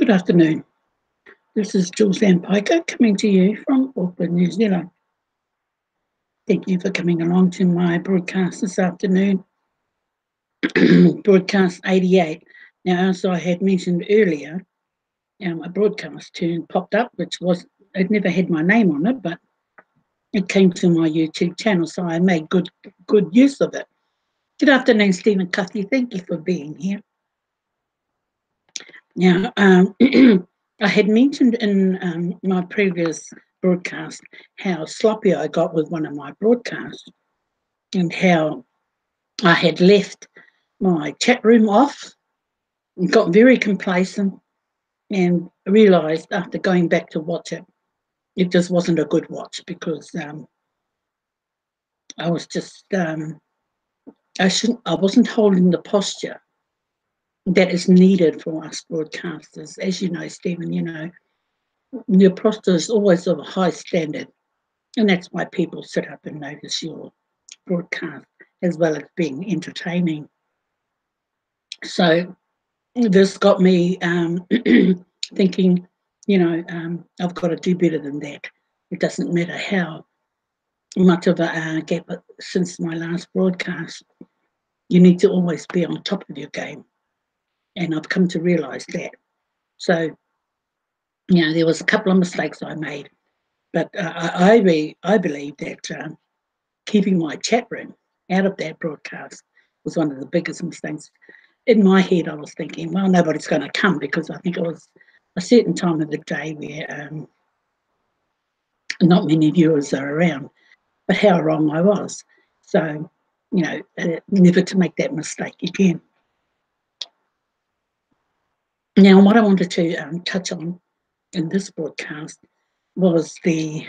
Good afternoon. This is Julz and Paekau coming to you from Auckland, New Zealand. Thank you for coming along to my broadcast this afternoon, broadcast 88. Now, as I had mentioned earlier, my broadcast tune popped up, it never had my name on it, but it came to my YouTube channel, so I made good use of it. Good afternoon, Stephen Cuthie. Thank you for being here. Now, I had mentioned in my previous broadcast how sloppy I got with one of my broadcasts and how I had left my chat room off, got very complacent, and realised after going back to watch it, it just wasn't a good watch because I was just I wasn't holding the posture that is needed for us broadcasters. As you know, Stephen, your posture is always of a high standard, and that's why people sit up and notice your broadcast as well as being entertaining. So this got me thinking, I've got to do better than that. It doesn't matter how much of a gap since my last broadcast. You need to always be on top of your game. And I've come to realise that. So, there was a couple of mistakes I made, but I believe that keeping my chat room out of that broadcast was one of the biggest mistakes. In my head, I was thinking, well, nobody's going to come because I think it was a certain time of the day where not many viewers are around. But how wrong I was. So, never to make that mistake again. Now, what I wanted to touch on in this broadcast was the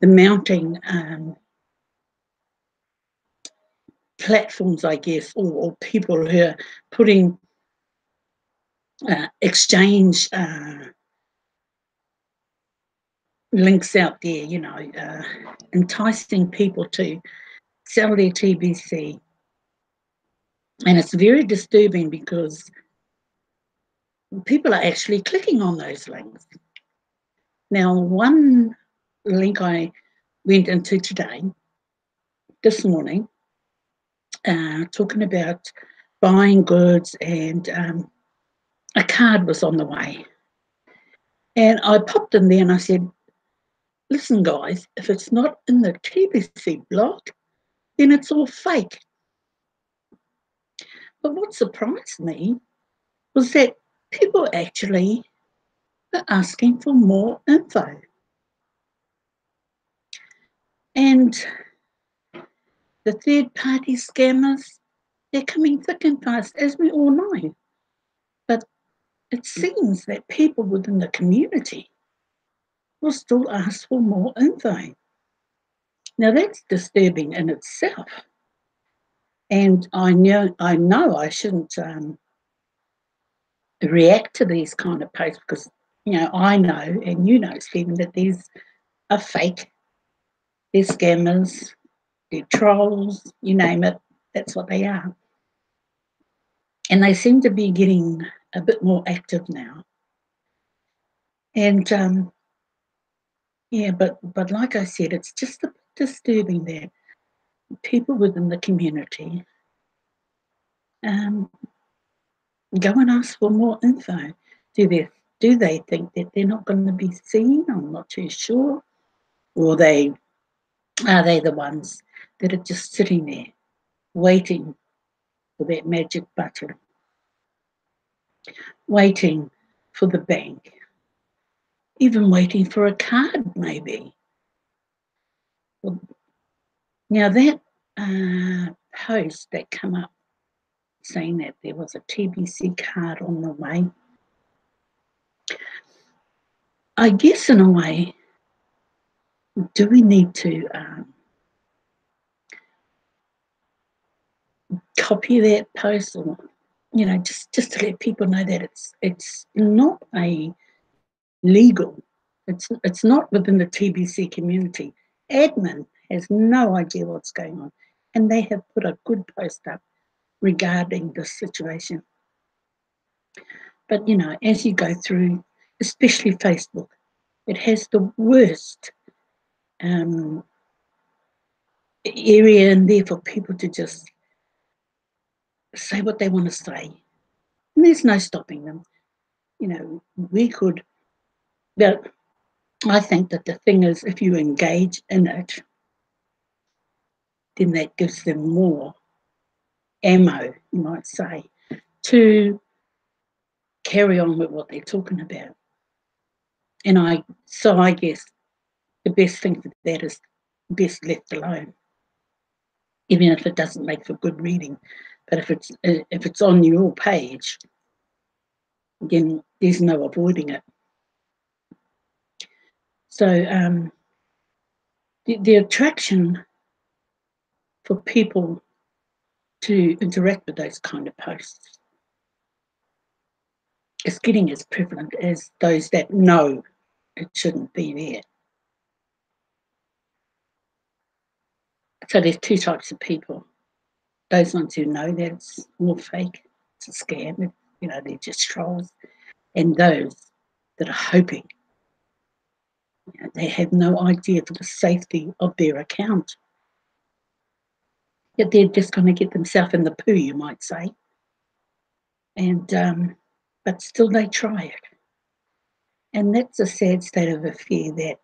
mounting platforms, I guess, or people who are putting exchange links out there, enticing people to sell their TBC. And it's very disturbing because people are actually clicking on those links. Now, one link I went into this morning, talking about buying goods, and a card was on the way. And I popped in there and I said, listen, guys, if it's not in the TBC blog, then it's all fake. But what surprised me was that people actually are asking for more info. And the third-party scammers, they're coming thick and fast, as we all know. But it seems that people within the community will still ask for more info. Now, that's disturbing in itself. And I know I shouldn't react to these kind of posts because, I know, and you know, Stephen, that these are fake. They're scammers, they're trolls, you name it, that's what they are. And they seem to be getting a bit more active now. And, but like I said, it's just a bit disturbing that people within the community go and ask for more info. Do they think that they're not going to be seen? I'm not too sure. Or are they the ones that are just sitting there waiting for that magic button, waiting for the bank, even waiting for a card maybe? Well, now that post that come up saying that there was a TBC card on the way, I guess in a way, do we need to copy that post, or just to let people know that it's not a legal, it's not within the TBC community. Admin has no idea what's going on, and they have put a good post up regarding this situation. But, you know, as you go through, especially Facebook, it has the worst um, area in there for people to just say what they want to say. And there's no stopping them. You know, we could, but I think that the thing is, if you engage in it, then that gives them more ammo, you might say, to carry on with what they're talking about. And I guess the best thing for that is best left alone, even if it doesn't make for good reading. But if it's on your page, then there's no avoiding it. So the attraction for people to interact with those kind of posts is getting as prevalent as those that know it shouldn't be there. So there's two types of people. Those ones who know that it's all fake, it's a scam, you know, they're just trolls. And those that are hoping, you know, they have no idea for the safety of their account. Yet they're just going to get themselves in the poo, you might say. And but still they try it. And that's a sad state of affair. That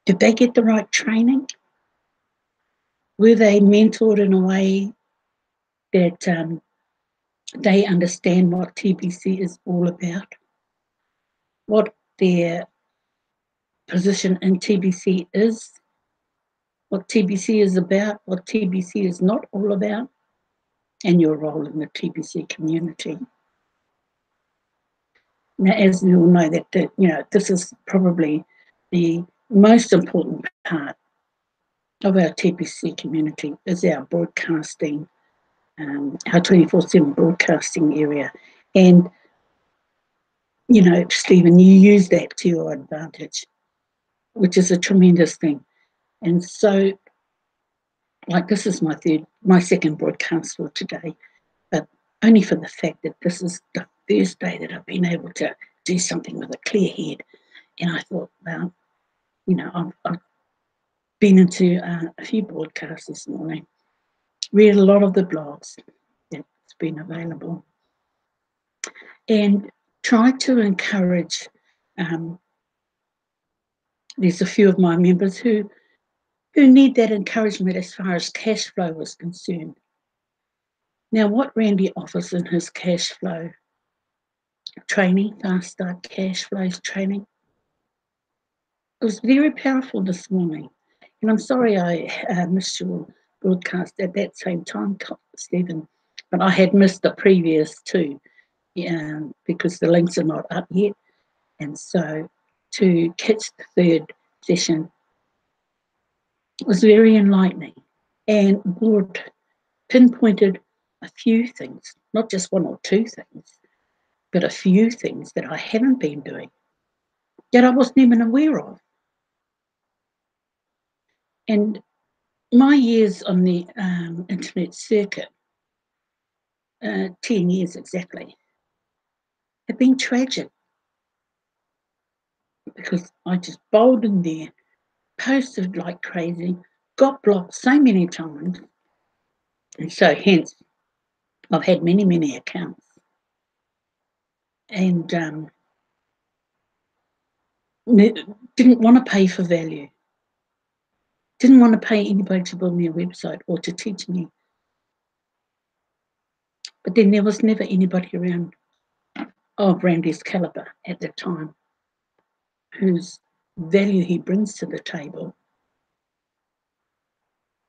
did they get the right training? Were they mentored in a way that they understand what TBC is all about? What their position in TBC is? What TBC is about? What TBC is not all about? And your role in the TBC community. Now, as we all know, this is probably the most important part of our TBC community is our broadcasting, our 24/7 broadcasting area. And, you know, Stephen, you use that to your advantage, which is a tremendous thing. And so, like, this is my second broadcast for today, but only for the fact that this is the first day that I've been able to do something with a clear head. And I thought, well, you know, I've been into a few broadcasts this morning, read a lot of the blogs that's been available, and tried to encourage. There's a few of my members who need that encouragement as far as cash flow is concerned. Now, what Randy offers in his cash flow training, Fast Start Cash Flows training, it was very powerful this morning. And I'm sorry I missed your broadcast at that same time, Stephen, but I had missed the previous two because the links are not up yet. And so to catch the third session was very enlightening and pinpointed a few things, not just one or two things, but a few things that I haven't been doing, that I wasn't even aware of. And my years on the internet circuit, 10 years exactly, have been tragic because I just bowled in there, posted like crazy, got blocked so many times, and so hence I've had many, many accounts. And didn't want to pay for value. Didn't want to pay anybody to build me a website or to teach me. But then there was never anybody around of Randy's caliber at the time whose value he brings to the table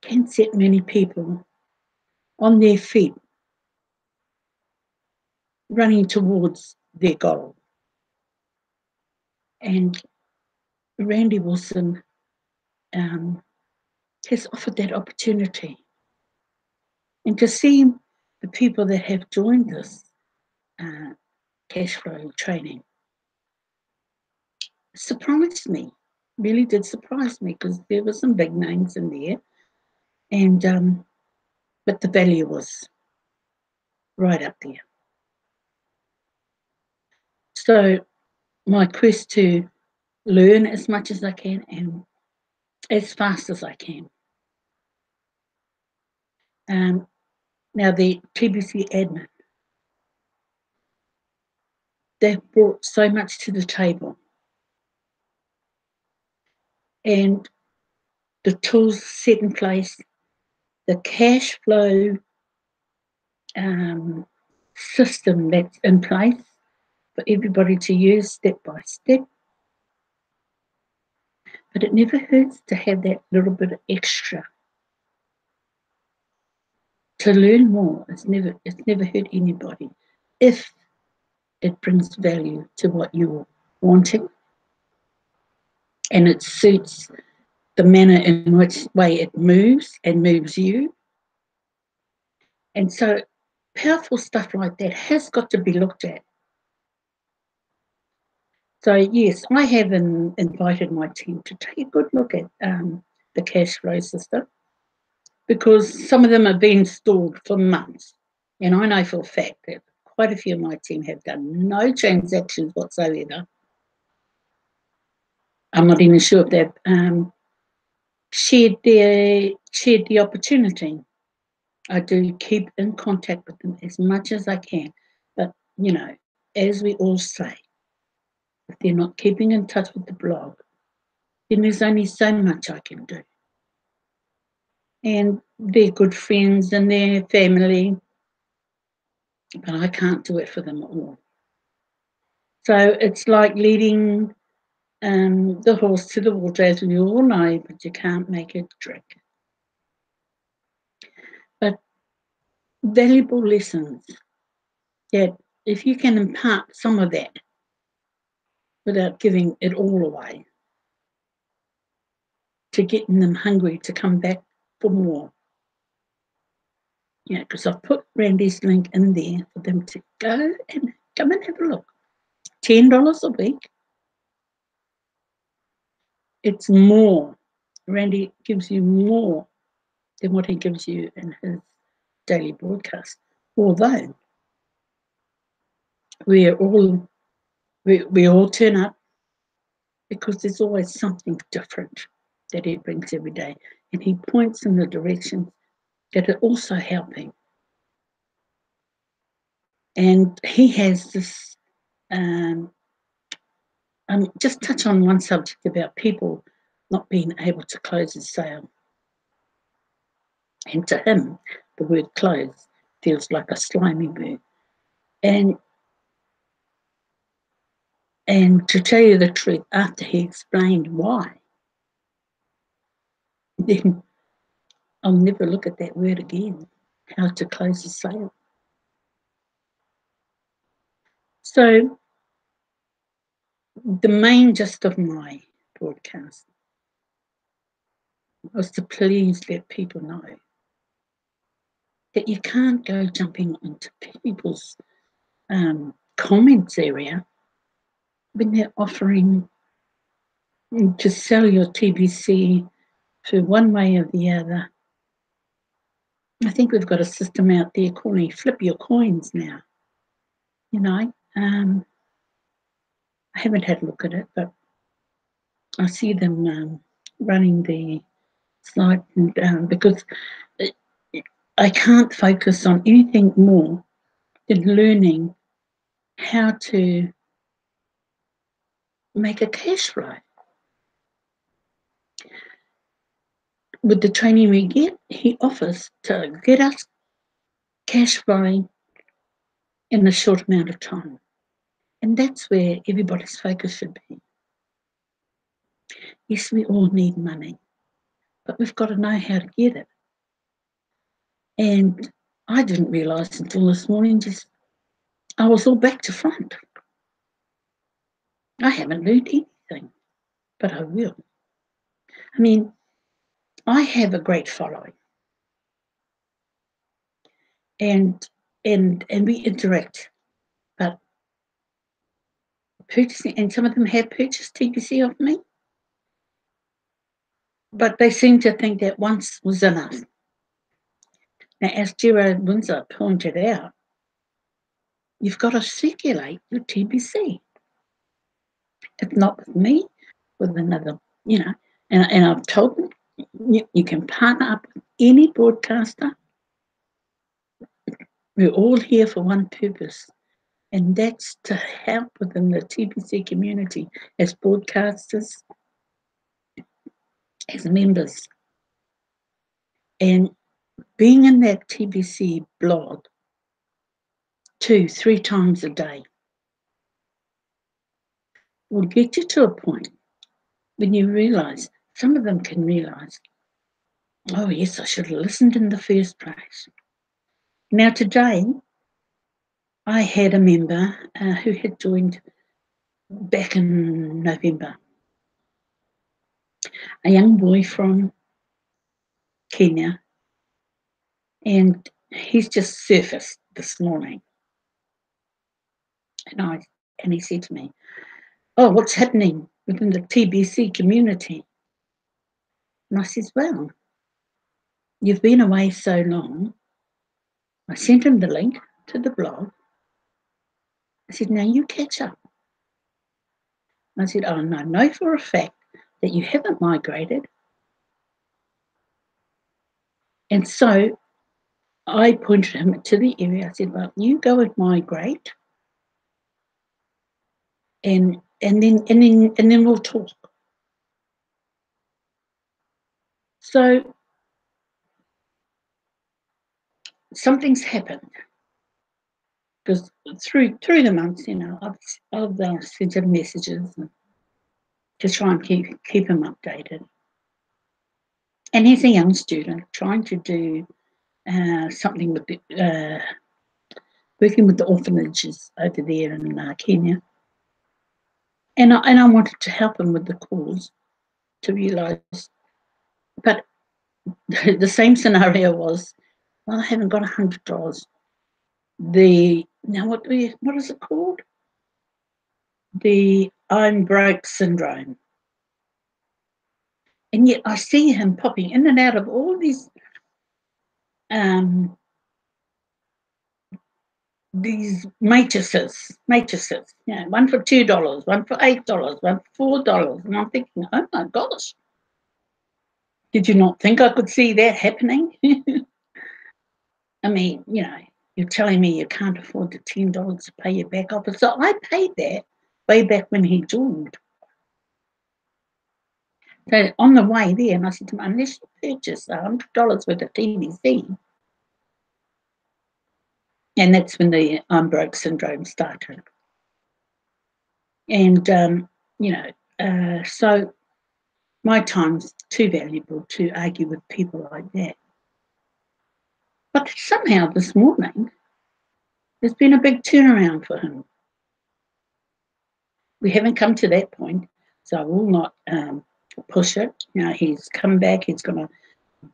can set many people on their feet running towards their goal. And Randy Wilson has offered that opportunity. And to see the people that have joined this cash flow training surprised me, really did surprise me, because there were some big names in there, and but the value was right up there. So my quest to learn as much as I can and as fast as I can. Now the TBC admin, they've brought so much to the table, and the tools set in place, the cash flow system that's in place for everybody to use step by step. But it never hurts to have that little bit of extra to learn more. It's never hurt anybody if it brings value to what you're wanting and it suits the manner in which way it moves and moves you. And so powerful stuff like that has got to be looked at. So yes, I have invited my team to take a good look at the cash flow system, because some of them have been stored for months. And I know for a fact that quite a few of my team have done no transactions whatsoever. I'm not even sure if they've shared the opportunity. I do keep in contact with them as much as I can. But, you know, as we all say, if they're not keeping in touch with the blog, then there's only so much I can do. And they're good friends and they're family, but I can't do it for them all. So it's like leading the horse to the water, as we all know, but you can't make it drink. But valuable lessons that if you can impart some of that without giving it all away, to getting them hungry to come back for more. Yeah, because I've put Randy's link in there for them to go and come and have a look. $10 a week. It's more. Randy gives you more than what he gives you in his daily broadcast. Although we all turn up because there's always something different that he brings every day. And he points in the directions that are also helping. And he has this, just touch on one subject about people not being able to close a sale. And to him, the word close feels like a slimy word. And to tell you the truth, after he explained why, then I'll never look at that word again, how to close a sale. So the main gist of my broadcast was to please let people know that you can't go jumping into people's comments area when they're offering to sell your TBC for one way or the other. I think we've got a system out there calling flip your coins now. You know, I haven't had a look at it, but I see them running the site, and because I can't focus on anything more than learning how to make a cash flow. With the training we get, he offers to get us cash flowing in a short amount of time. And that's where everybody's focus should be. Yes, we all need money, but we've got to know how to get it. And I didn't realise until this morning, I was all back to front. I haven't learned anything, but I will. I mean, I have a great following. And we interact, but purchasing, and some of them have purchased TBC off me, but they seem to think that once was enough. Now, as Gerard Windsor pointed out, you've got to circulate your TBC. It's not with me, with another, and I've told them, you can partner up with any broadcaster. We're all here for one purpose, and that's to help within the TBC community as broadcasters, as members. And being in that TBC blog 2-3 times a day will get you to a point when you realise, some of them can realise, oh yes, I should have listened in the first place. Now today, I had a member who had joined back in November, a young boy from Kenya, and he's just surfaced this morning. And he said to me, oh, what's happening within the TBC community? And I said, well, you've been away so long. I sent him the link to the blog. I said, now you catch up. I said, oh, no, I know for a fact that you haven't migrated. And so I pointed him to the area. I said, well, you go and migrate, and then we'll talk. So something's happened, because through the months, I've sent him messages to try and keep him updated. And he's a young student trying to do something with working with the orphanages over there in Kenya. And I wanted to help him with the cause, to realise, but the same scenario was, well, I haven't got $100. What is it called? The I'm broke syndrome. And yet I see him popping in and out of all these matrices, one for $2, one for $8, one for $4. And I'm thinking, oh my gosh, did you not think I could see that happening? I mean, you're telling me you can't afford the $10 to pay your back office. So I paid that way back when he joined. So on the way there, and I said to him, unless you purchase $100 worth of TBC, and that's when the I'm broke syndrome started. And, so my time's too valuable to argue with people like that. But somehow this morning, there's been a big turnaround for him. We haven't come to that point, so I will not push it. He's come back, he's going to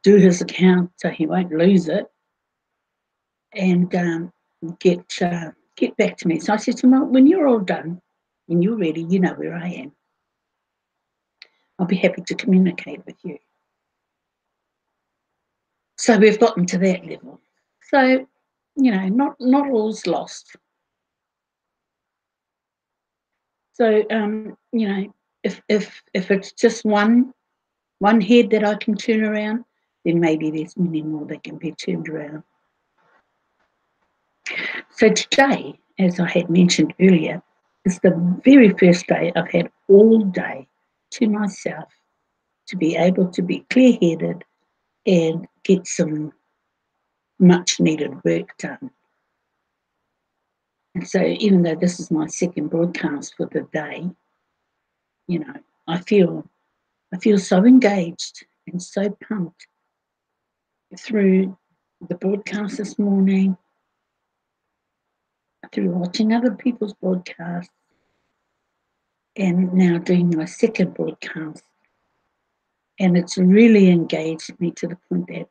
do his account so he won't lose it, and get back to me. So I said to him, well, when you're all done, when you're ready, you know where I am. I'll be happy to communicate with you. So we've gotten to that level. So, not all's lost. So, if it's just one head that I can turn around, then maybe there's many more that can be turned around. So today, as I had mentioned earlier, is the very first day I've had all day to myself to be able to be clear-headed and get some much-needed work done. And so even though this is my second broadcast for the day, I feel so engaged and so pumped through the broadcast this morning, through watching other people's broadcasts, and now doing my second broadcast. And it's really engaged me to the point that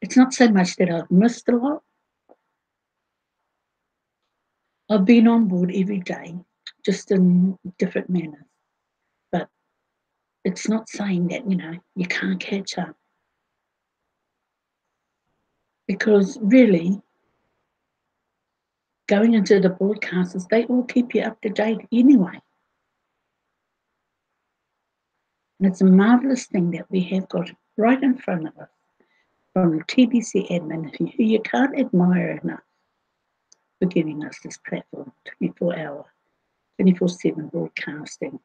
it's not so much that I've missed a lot. I've been on board every day, just in different manners. But it's not saying that, you can't catch up. Because really, going into the broadcasters, they all keep you up to date anyway. And it's a marvellous thing that we have got right in front of us from the TBC admin, who you can't admire enough for giving us this platform, 24-hour, 24/7 broadcasting.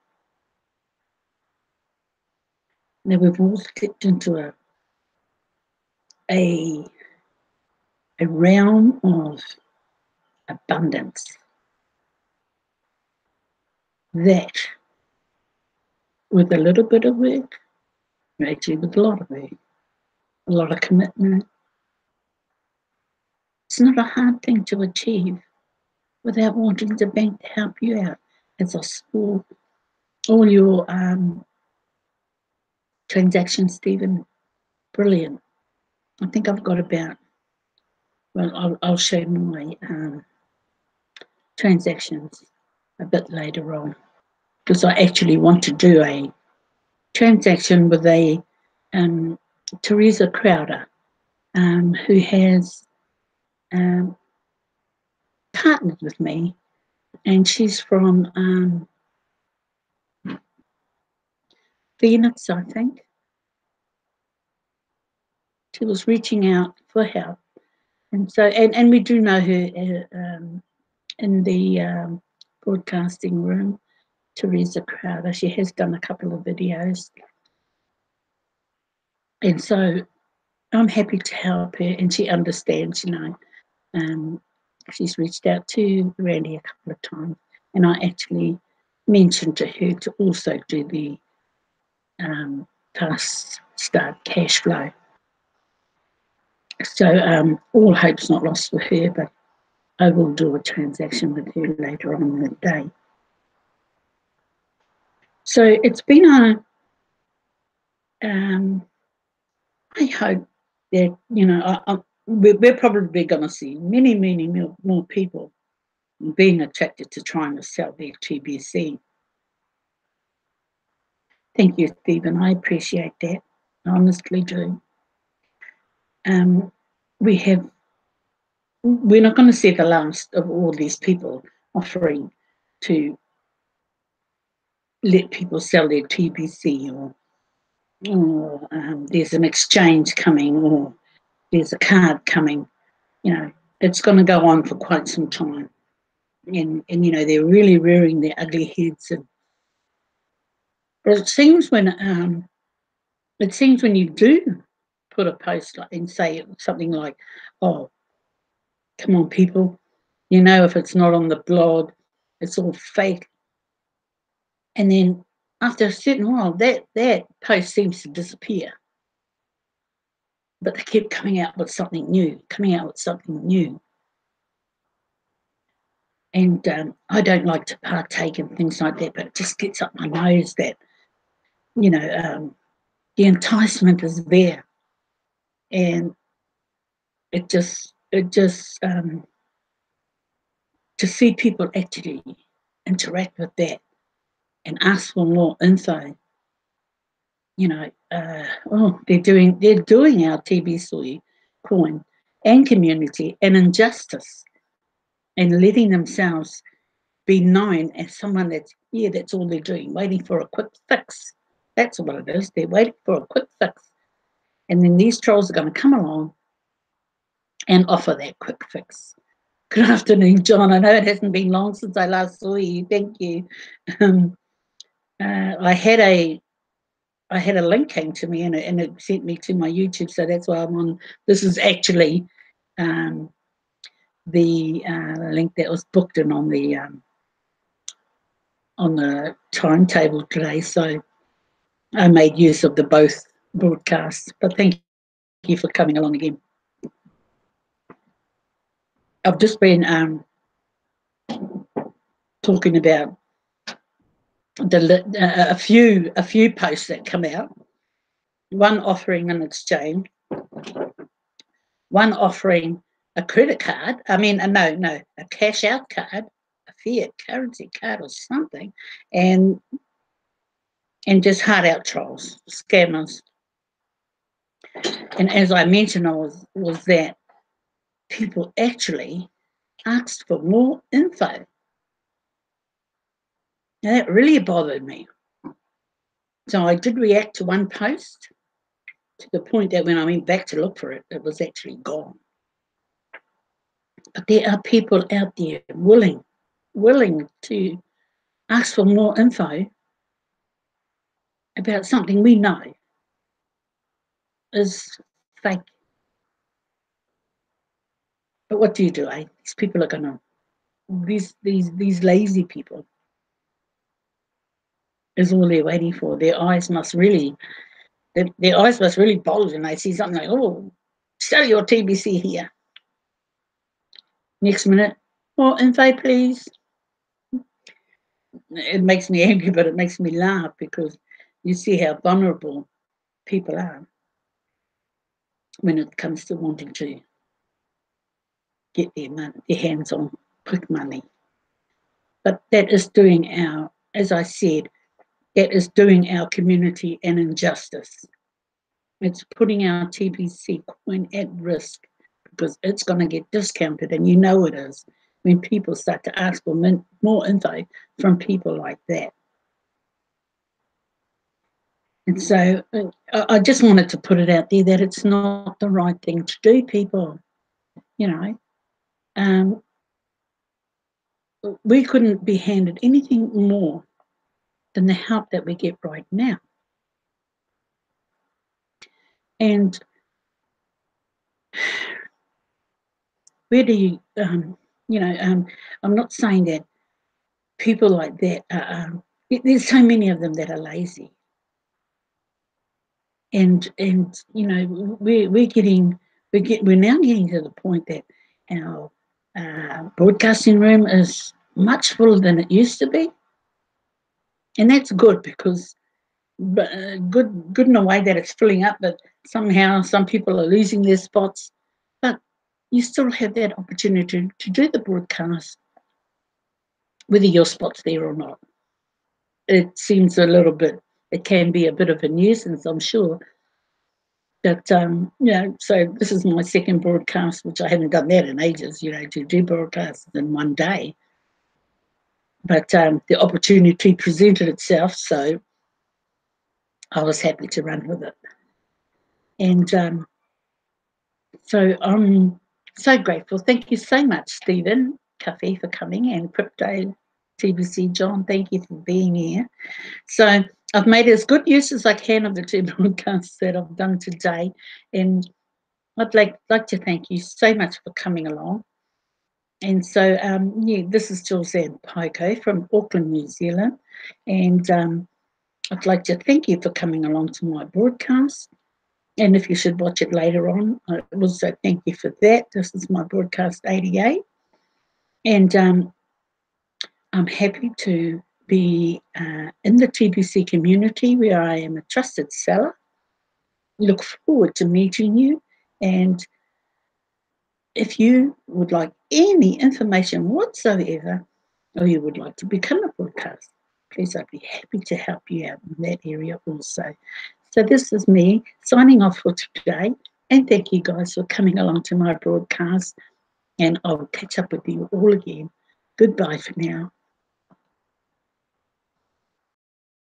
Now we've all stepped into a realm of abundance that, with a little bit of work, actually with a lot of work, a lot of commitment, it's not a hard thing to achieve without wanting the bank to help you out. As I saw all your transactions, Stephen, brilliant. I think I've got about, well, I'll show my transactions a bit later on, because I actually want to do a transaction with a Teresa Crowder, who has partnered with me, and she's from Phoenix, I think. She was reaching out for help, and so and we do know her in the broadcasting room, Teresa Crowder. She has done a couple of videos, and so I'm happy to help her, and she understands, you know. She's reached out to Randy a couple of times, and I actually mentioned to her to also do the fast start cash flow. So all hope's not lost with her, but I will do a transaction with her later on in the day. So it's been I hope that, you know, we're probably going to see many more people being attracted to trying to sell their TBC. Thank you, Stephen. I appreciate that. I honestly do. We're not going to see the last of all these people offering to let people sell their TBC, or there's an exchange coming, or there's a card coming. You know, it's going to go on for quite some time. And you know, they're really rearing their ugly heads. But it seems when you do put a post and say something like, "Oh, come on, people, you know, if it's not on the blog, it's all fake." And then after a certain while, that post seems to disappear. But they keep coming out with something new. And I don't like to partake in things like that, but it just gets up my nose that, you know, the enticement is there. And it just to see people actually interact with that and ask for more info, you know, they're doing our TBC coin and community an injustice, and letting themselves be known as someone that's all they're doing, waiting for a quick fix. That's what it is. They're waiting for a quick fix. And then these trolls are going to come along and offer that quick fix. Good afternoon, John. I know it hasn't been long since I last saw you. Thank you. I had a link came to me, and it sent me to my YouTube, so that's why I'm on. This is actually the link that was booked in on the timetable today. So I made use of the both broadcasts. But thank you for coming along again. I've just been talking about a few posts that come out. One offering an exchange, one offering a credit card. I mean, a cash out card, a fiat currency card or something, and just hard out trolls, scammers. And as I mentioned, was that people actually asked for more info. Now, that really bothered me. So I did react to one post to the point that when I went back to look for it, it was actually gone. But there are people out there willing to ask for more info about something we know is fake. But what do you do, eh? These people are gonna, these lazy people is all they're waiting for. Their eyes must really bulge and they see something like, oh, sell your TBC here. Next minute, more info, please. It makes me angry, but it makes me laugh because you see how vulnerable people are when it comes to wanting to get their hands on quick money. But that is doing our, as I said, that is doing our community an injustice. It's putting our TBC coin at risk because it's going to get discounted, and you know it is when people start to ask for more info from people like that. And so I just wanted to put it out there that it's not the right thing to do, people. You know, we couldn't be handed anything more than the help that we get right now. And where do you, I'm not saying that people like that are, there's so many of them that are lazy. And you know, we're now getting to the point that our broadcasting room is much fuller than it used to be, and that's good because good in a way that it's filling up, but somehow some people are losing their spots. But you still have that opportunity to do the broadcast, whether your spot's there or not. It seems it can be a bit of a nuisance, I'm sure. But, so this is my second broadcast, which I haven't done that in ages, to do broadcasts in one day. But the opportunity presented itself, so I was happy to run with it. And so I'm so grateful. Thank you so much, Stephen Cafe, for coming, and Crypto TBC John, thank you for being here. So I've made as good use as I can of the two broadcasts that I've done today, and I'd like to thank you so much for coming along. And so, this is Julz and Paekau from Auckland, New Zealand, and I'd like to thank you for coming along to my broadcast. And if you should watch it later on, I also thank you for that. This is my broadcast 88. And I'm happy to be in the TBC community where I am a trusted seller. Look forward to meeting you. And if you would like any information whatsoever, or you would like to become a broadcaster, please, I'd be happy to help you out in that area also. So this is me signing off for today, and thank you guys for coming along to my broadcast, and I'll catch up with you all again. Goodbye for now.